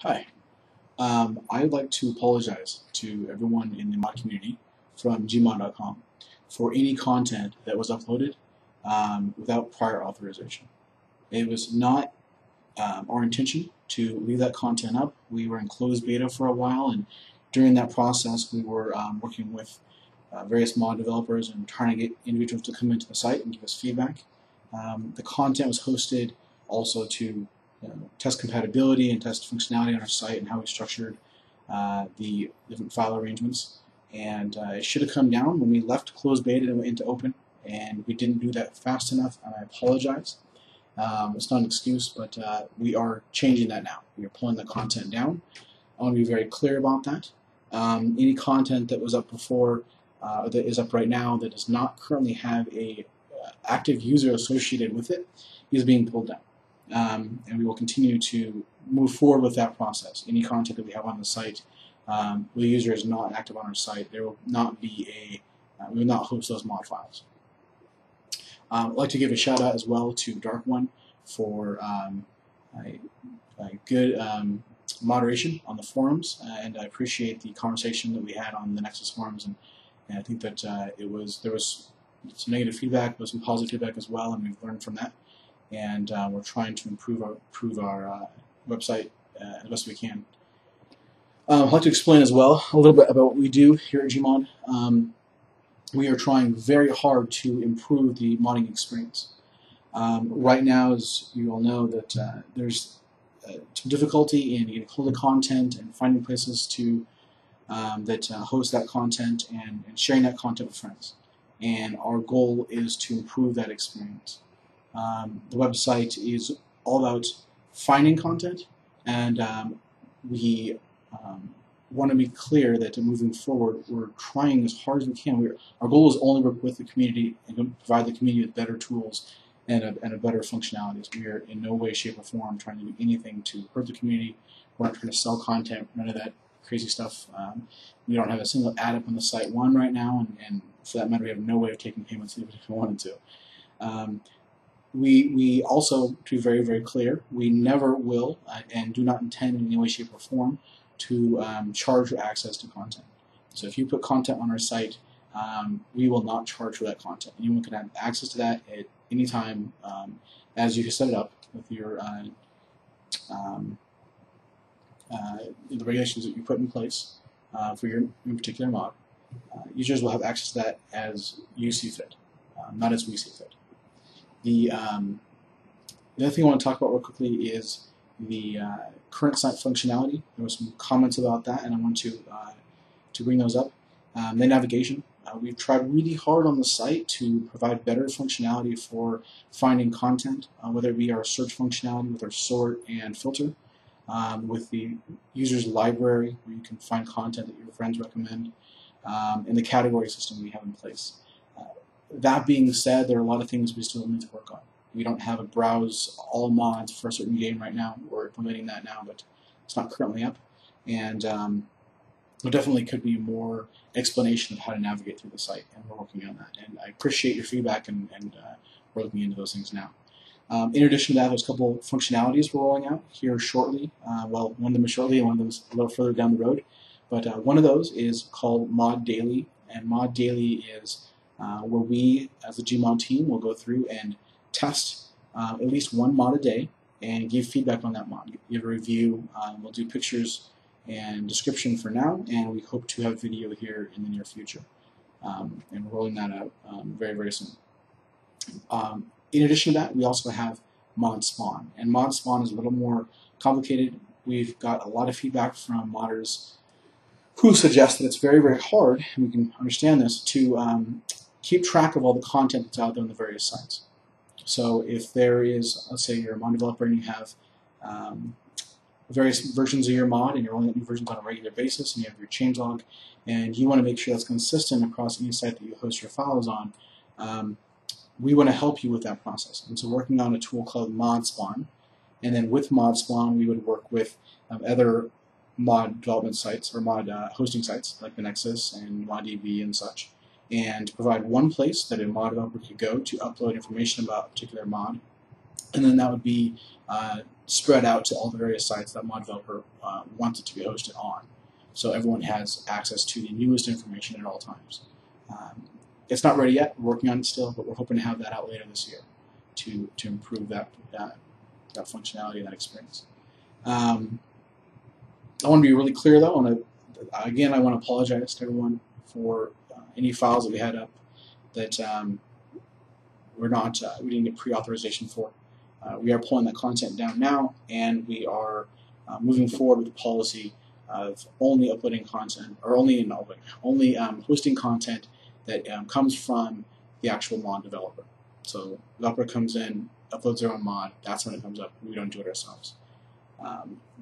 Hi. I would like to apologize to everyone in the mod community from gmod.com for any content that was uploaded without prior authorization. It was not our intention to leave that content up. We were in closed beta for a while, and during that process we were working with various mod developers and trying to get individuals to come into the site and give us feedback. The content was hosted also to test compatibility and test functionality on our site and how we structured the different file arrangements. And it should have come down when we left closed beta and went into open, and we didn't do that fast enough, and I apologize. It's not an excuse, but we are changing that now. We are pulling the content down. I want to be very clear about that. Any content that was up before, that is up right now, that does not currently have a active user associated with it, is being pulled down. And we will continue to move forward with that process. Any content that we have on the site, where the user is not active on our site, there will not be we will not host those mod files. I'd like to give a shout out as well to Dark One for a good moderation on the forums, and I appreciate the conversation that we had on the Nexus forums, and I think that there was some negative feedback, but some positive feedback as well, and we've learned from that. And we're trying to improve our website as best we can. I'd like to explain as well a little bit about what we do here at Gmod. We are trying very hard to improve the modding experience. Right now, as you all know, that there's some difficulty in getting hold of content and finding places to that host that content and sharing that content with friends. And our goal is to improve that experience. The website is all about finding content, and we want to be clear that moving forward, we're trying as hard as we can. Our goal is only work with the community and provide the community with better tools and a better functionalities. We are in no way, shape, or form trying to do anything to hurt the community. We're not trying to sell content, none of that crazy stuff. We don't have a single ad up on the site right now, and for that matter, we have no way of taking payments even if we wanted to. We also, to be very, very clear, we never will and do not intend in any way, shape, or form to charge for access to content. So if you put content on our site, we will not charge for that content. Anyone can have access to that at any time as you set it up with your the regulations that you put in place for your particular mod. Users will have access to that as you see fit, not as we see fit. The other thing I want to talk about real quickly is the current site functionality. There were some comments about that, and I want to bring those up. The navigation. We've tried really hard on the site to provide better functionality for finding content, whether it be our search functionality with our sort and filter, with the user's library where you can find content that your friends recommend, and the category system we have in place. That being said, there are a lot of things we still need to work on. We don't have a browse all mods for a certain game right now. We're implementing that now, but it's not currently up. And there definitely could be more explanation of how to navigate through the site, and we're working on that. And I appreciate your feedback, and we're looking into those things now. In addition to that, there's a couple functionalities we're rolling out here shortly. Well, one of them is shortly, and one of them is a little further down the road. But one of those is called Mod Daily, and Mod Daily is where we, as the Gmod team, will go through and test at least one mod a day and give feedback on that mod. Give a review. We'll do pictures and description for now, and we hope to have video here in the near future. And we're rolling that out very, very soon. In addition to that, we also have Mod Spawn, and Mod Spawn is a little more complicated. We've got a lot of feedback from modders who suggest that it's very, very hard, and we can understand this, to keep track of all the content that's out there on the various sites. So if there is, let's say you're a mod developer and you have various versions of your mod and you're rolling out new versions on a regular basis, and you have your changelog, and you want to make sure that's consistent across any site that you host your files on, we want to help you with that process. And so working on a tool called Mod Spawn, and then with Mod Spawn we would work with other mod development sites or mod hosting sites like the Nexus and ModDB and such, and provide one place that a mod developer could go to upload information about a particular mod, and then that would be spread out to all the various sites that mod developer wants it to be hosted on. So everyone has access to the newest information at all times. It's not ready yet. We're working on it still, but we're hoping to have that out later this year to improve that functionality and that experience. I want to be really clear though. I want to apologize to everyone for any files that we had up that we didn't get pre-authorization for. We are pulling that content down now, and we are moving forward with the policy of only uploading content, or only hosting content that comes from the actual mod developer. So the developer comes in, uploads their own mod, that's when it comes up. We don't do it ourselves.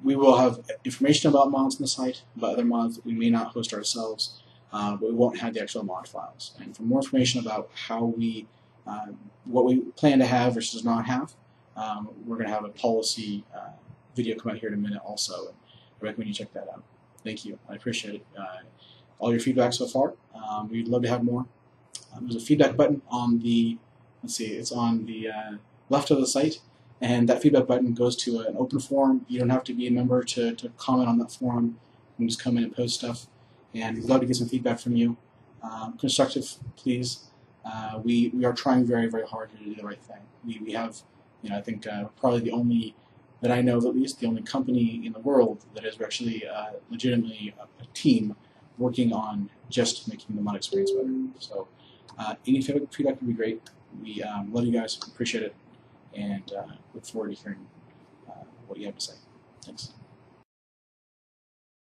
We will have information about mods on the site, about other mods that we may not host ourselves, but we won't have the actual mod files. And for more information about how what we plan to have versus not have, we're going to have a policy video come out here in a minute also, and I recommend you check that out. Thank you. I appreciate it. All your feedback so far. We'd love to have more. There's a feedback button on the, it's on the left of the site, and that feedback button goes to an open forum. You don't have to be a member to comment on that forum. You can just come in and post stuff, and we'd love to get some feedback from you. Constructive, please. We are trying very, very hard to do the right thing. We have, I think probably the only, that I know of at least, the only company in the world that is actually legitimately a team working on just making the mod experience better. So any feedback would be great. We love you guys, appreciate it, and look forward to hearing what you have to say. Thanks.